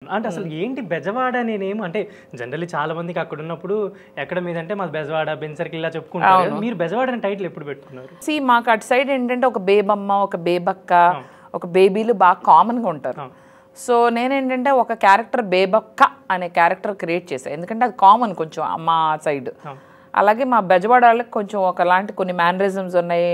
అంటే అసలు ఏంటి బెజవాడ అనే నేమ్? అంటే జనరల్లీ చాలా మందికి అక్కడ ఉన్నప్పుడు ఎక్కడ మీదంటే మాది బెజవాడ, బెన్సర్కిల్ ఇలా చెప్పుకుంటారు. మీరు బెజవాడ అనే టైటిల్ ఎప్పుడు పెట్టుకున్నారు? మాకు అటు సైడ్ ఏంటంటే ఒక బేబమ్మ, ఒక బేబక్క, ఒక బేబీలు బాగా కామన్గా ఉంటారు. సో నేనేంటంటే ఒక క్యారెక్టర్ బేబక్క అనే క్యారెక్టర్ క్రియేట్ చేశాను, ఎందుకంటే అది కామన్ కొంచెం మా సైడ్. అలాగే మా బెజవాడ వాళ్ళకి కొంచెం ఒకలాంటి కొన్ని మేనరిజమ్స్ ఉన్నాయి,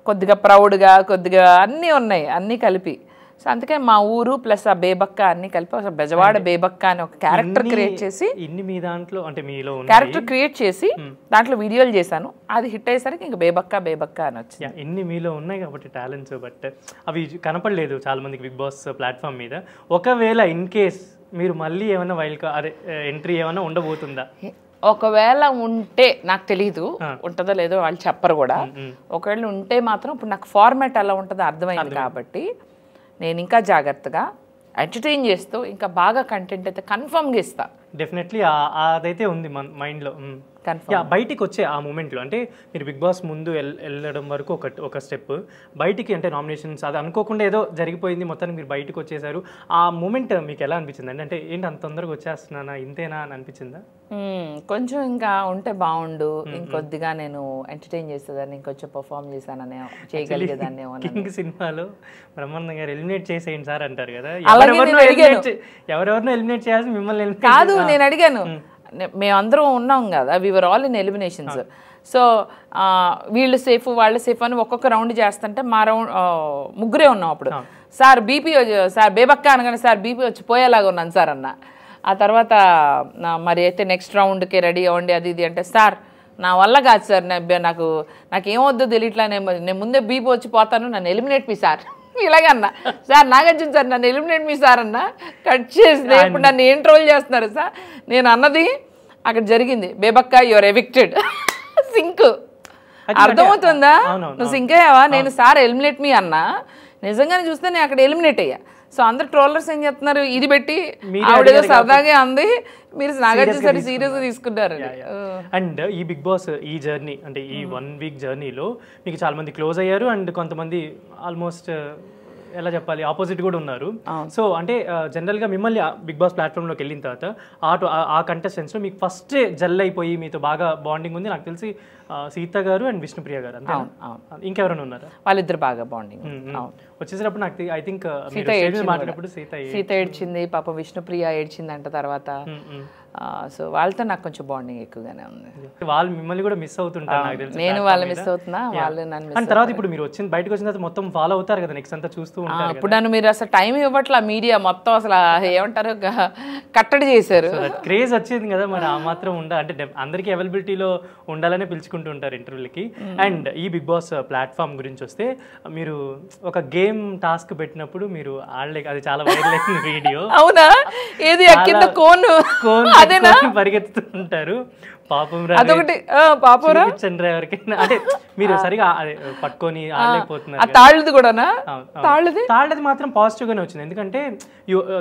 కొద్దిగా ప్రౌడ్గా, కొద్దిగా అన్నీ ఉన్నాయి, అన్నీ కలిపి. సో అందుకే మా ఊరు ప్లస్ ఆ బేబక్క అన్ని కలిపి అసలు బెజవాడ బేబక్క అని ఒక క్యారెక్టర్ క్రియేట్ చేసి మీ దాంట్లో అంటే మీలో క్యారెక్టర్ క్రియేట్ చేసి దాంట్లో వీడియోలు చేశాను. అది హిట్ అయ్యేసరికి ఇంకా బేబక్క బేబక్క అని వచ్చింది. ఎన్ని మీలో ఉన్నాయి కాబట్టి టాలెంట్స్, బట్ అవి కనపడలేదు చాలా మందికి బిగ్ బాస్ ప్లాట్ఫామ్ మీద. ఒకవేళ ఇన్ కేస్ మీరు మళ్ళీ ఏమైనా ఎంట్రీ ఏమైనా ఉండబోతుందా? ఒకవేళ ఉంటే నాకు తెలీదు, ఉంటుందో లేదో వాళ్ళు చెప్పరు కూడా. ఒకవేళ ఉంటే మాత్రం ఇప్పుడు నాకు ఫార్మాట్ ఎలా ఉంటుందో అర్థమైంది కాబట్టి నేను ఇంకా జాగ్రత్తగా ఎంటర్టైన్ చేస్తూ ఇంకా బాగా కంటెంట్ అయితే కన్ఫర్మ్గా ఇస్తా. డెఫినెట్లీ అదైతే ఉంది మన మైండ్లో. బయటికి వచ్చే ఆ మూమెంట్లో అంటే మీరు బిగ్ బాస్ ముందు వెళ్ళడం వరకు ఒక స్టెప్, బయటికి అంటే నామినేషన్స్ అది అనుకోకుండా ఏదో జరిగిపోయింది, మొత్తానికి మీరు బయటకు వచ్చేసారు. ఆ మూమెంట్ మీకు ఎలా అనిపించింది? అంటే ఏంటి అంత తొందరగా వచ్చేస్తున్నానా, ఇంతేనా అని అనిపించిందా? కొంచెం ఇంకా ఉంటే బాగుండు, ఇంకొద్దిగా నేను ఎంటర్టైన్ చేసేదాన్ని, ఇంకొంచెం పర్ఫామ్ చేశాననే చేయగలిగేదాన్ని. కింగ్ సినిమాలో బ్రహ్మానందం గారు ఎలిమినేట్ చేసేయండి సార్ అంటారు కదా, ఎవరెవరినో ఎలిమినేట్ చేయాల్సి మిమ్మల్ని కాదు. నేను అడిగాను, మేమందరం ఉన్నాం కదా, we are all in eliminations. So వీళ్ళు సేఫ్ వాళ్ళు సేఫ్ అని ఒక్కొక్క రౌండ్ చేస్తుంటే మా రౌండ్ ముగ్గురే ఉన్నాం అప్పుడు. సార్ బీపీ సార్ బేబక్క అనగానే సార్ బీపీ వచ్చి పోయేలాగా ఉన్నాను సార్ అన్న. ఆ తర్వాత మరి అయితే నెక్స్ట్ రౌండ్కి రెడీ అవ్వండి అది ఇది అంటే, సార్ నా వల్ల కాదు సార్, నాకేమొద్దో తెలియట్లా, నేను ముందే బీపీ వచ్చి పోతాను, నన్ను ఎలిమినేట్ మీ సార్ ఇలాగే అన్న. సార్ నాగార్జున సార్ నన్ను ఎలిమినేట్ మీ సార్ అన్న. కట్ చేసి ఇప్పుడు నన్ను ఏం ట్రోల్ చేస్తున్నారు సార్? నేను అన్నది అక్కడ జరిగింది, బేబక్క యువర్ ఎవిక్టెడ్. సింక్ అర్థమవుతుందా? నువ్వు సింక్ అయ్యావా? నేను సార్ ఎలిమినేట్ మీ అన్నా, నిజంగానే చూస్తే నేను అక్కడ ఎలిమినేట్ అయ్యా. సో అందరు ట్రోలర్స్ ఏం చెప్తున్నారు, ఇది పెట్టి ఆవిడేదో సరదాగా అంది, మీరు నాగార్జున సార్ సీరియస్గా తీసుకున్నారు. అండ్ ఈ బిగ్ బాస్ ఈ జర్నీ అంటే ఈ 1 వీక్ జర్నీలో మీకు చాలా మంది క్లోజ్ అయ్యారు, అండ్ కొంతమంది ఆల్మోస్ట్ ఎలా చెప్పాలి ఆపోజిట్ కూడా ఉన్నారు. సో అంటే జనరల్గా మిమ్మల్ని బిగ్ బాస్ ప్లాట్ఫామ్లోకి వెళ్ళిన తర్వాత ఆ కంటెస్టెంట్స్లో మీకు ఫస్ట్ జల్ అయిపోయి మీతో బాగా బాండింగ్ ఉంది నాకు తెలిసి సీత గారు అండ్ విష్ణుప్రియ గారు, అంతే. ఇంకెవరైనా ఉన్నారా? వాళ్ళిద్దరు బాగా బాండింగ్ వచ్చేసినప్పుడు నాకు ఐ థింక్ మాట్లాడినప్పుడు సీత ఏడ్చింది, పాపం విష్ణుప్రియ ఏడ్చిందంట తర్వాత. సో వాళ్ళతో నాకు కొంచెం బాండింగ్ ఎక్కువగానే ఉంది. వాళ్ళు మిమ్మల్ని కూడా మిస్ అవుతుంటారు నాకు తెలిసి. నేను వాళ్ళు మిస్ అవుతున్నా, వాళ్ళు నన్ను మిస్. తర్వాత ఇప్పుడు మీరు బయటకు వచ్చిన తర్వాత మొత్తం ఫాలో అవుతారు కదా, నెక్స్ట్ అంతా చూస్తూ ఉంటారు. ఇప్పుడు నన్ను మీరు అసలు టైం ఇవ్వట్లా, మీడియా మొత్తం అసలు ఏమంటారు కట్టడి చేశారు. క్రేజ్ వచ్చింది కదా మరి, ఆ మాత్రం అంటే అందరికీ అవైలబిలిటీలో ఉండాలనే పిలుచుకుంటూ ఉంటారు ఇంటర్వ్యూలకి. అండ్ ఈ బిగ్ బాస్ ప్లాట్ఫామ్ గురించి వస్తే మీరు ఒక గేమ్ టాస్క్ పెట్టినప్పుడు మీరు అది చాలా వైరల్ అయిన వీడియో. అవునా? ఏది కింద కోన్ అదేనా పరిగెత్తుతుంటారు, పాపం అదొకటి పాపం చంద్ర ఎవరికైనా అంటే మీరు సరిగా పట్టుకొని ఆడలేకపోతున్నారు. తాళ్ళది కూడానా? తాళ్ళది మాత్రం పాజిటివ్ గానే వచ్చింది, ఎందుకంటే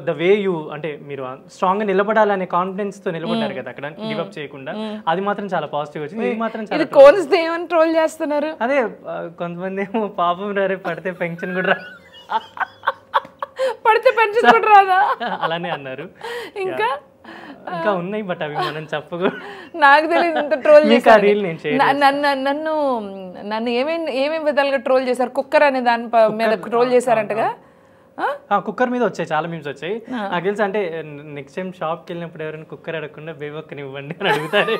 ద వే యూ అంటే మీరు స్ట్రాంగ్ గా నిలబడాలనే కాన్ఫిడెన్స్ తో నిలబడ్డారు కదా అక్కడ, గివ్ అప్ చేయకుండా. అది మాత్రం చాలా పాజిటివ్ వచ్చింది. ఇది మాత్రం చాలా కోన్స్ ఏమని ట్రోల్ చేస్తున్నారు. అదే కొంతమంది ఏమో పాపం రే పడితే పెన్షన్ కూడా పడితే పెన్షన్ కూడా రాదా అలానే అన్నారు. ఇంకా ఉన్నాయి బట్ అవి మనం చెప్పకూడదు. నాకు తెలియదు ఇంత ట్రోల్ చేశారు నన్ను ఏమేమి విధాలుగా ట్రోల్ చేశారు. కుక్కర్ అనే దాని మీద ట్రోల్ చేశారంటగా. కుక్కర్ మీద వచ్చాయి చాలా మీమ్స్ వచ్చాయి నాకు తెలుసు. అంటే నెక్స్ట్ టైం షాప్కి వెళ్ళినప్పుడు ఎవరైనా కుక్కర్ అడగకుండా బేబక్కని ఇవ్వండి అని అడుగుతారు.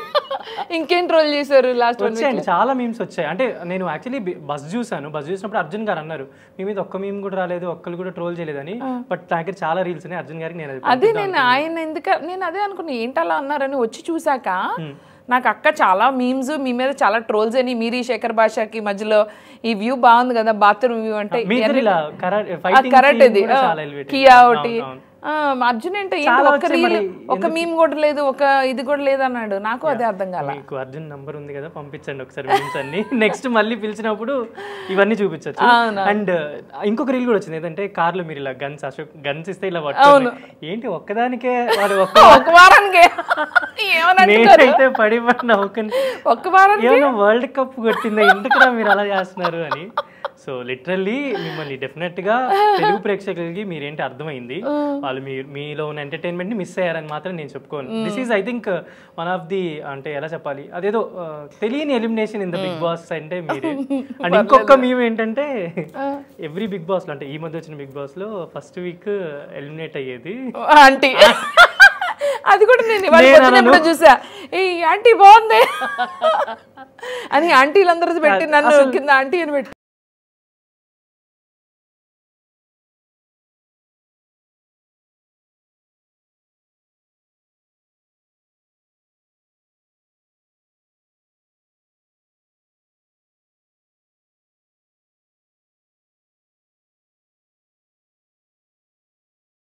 ఇంకేం ట్రోల్ చేశారు లాస్ట్ వచ్చాయండి చాలా మీమ్స్ వచ్చాయి. అంటే నేను యాక్చువల్లీ బస్ చూసినప్పుడు అర్జున్ గారు అన్నారు మీ మీద ఒక్క మీమ్ కూడా రాలేదు, ఒక్కరు కూడా ట్రోల్ చేయలేదని. బట్ నా దగ్గర చాలా రీల్స్ ఉన్నాయి అర్జున్ గారికి. నేను ఆయన నేను అదే అనుకున్నా ఏంటి అలా అన్నారని. వచ్చి చూసాక నాకు అక్క చాలా మీమ్స్ మీ మీద చాలా ట్రోల్స్ అని, మీరీ శేఖర్ భాషకి మధ్యలో ఈ వ్యూ బాగుంది కదా బాత్రూమ్ వ్యూ అంటే కరెక్ట్, ఇది కియా ఒకటి. అర్జున్ అంటే ఒక మీమ్ కూడా లేదు, ఒక ఇది కూడా లేదు అన్నాడు. నాకు అదే అర్థం కాల. మీకు అర్జున్ నంబర్ ఉంది కదా పంపించండి ఒకసారి మీమ్స్ అన్ని, నెక్స్ట్ మళ్ళీ పిలిచినప్పుడు ఇవన్నీ చూపించచ్చు. అండ్ ఇంకొక రీల్ కూడా వచ్చింది ఏంటంటే కార్లో మీరు ఇలా గన్స్ ఇస్తే ఇలా పట్టుకోండి. ఏంటి ఒక్కదానికే ఒక వారానికే నేనైతే పడి ఒక్క వారం ఏమైనా వరల్డ్ కప్ కొట్టిందా ఎందుకురా మీరు అలా చేస్తున్నారు అని. సో లిటరల్లీ మిమ్మల్ని డెఫినెట్ గా తెలుగు ప్రేక్షకులకి మీరేంటి అర్థమైంది, వాళ్ళు మీలో ఉన్న ఎంటర్టైన్మెంట్ ని మిస్ అయ్యారని మాత్రం నేను చెప్పుకోను. This is I think one of the అంటే ఎలా చెప్పాలి అదేదో తెలియని elimination in the Bigg Boss అంటే మీరే. అండ్ ఇంకొక మేము ఏంటంటే ఎవ్రీ బిగ్ బాస్ లో అంటే ఈ మధ్య వచ్చిన బిగ్ బాస్ లో ఫస్ట్ వీక్ ఎలిమినేట్ అయ్యేది ఆంటీ. అది కూడా నేను చూసా, ఈ ఆంటీ బాగుంది అని ఆంటీలందరూ పెట్టి నన్ను కింద ఆంటీ అని పెట్టి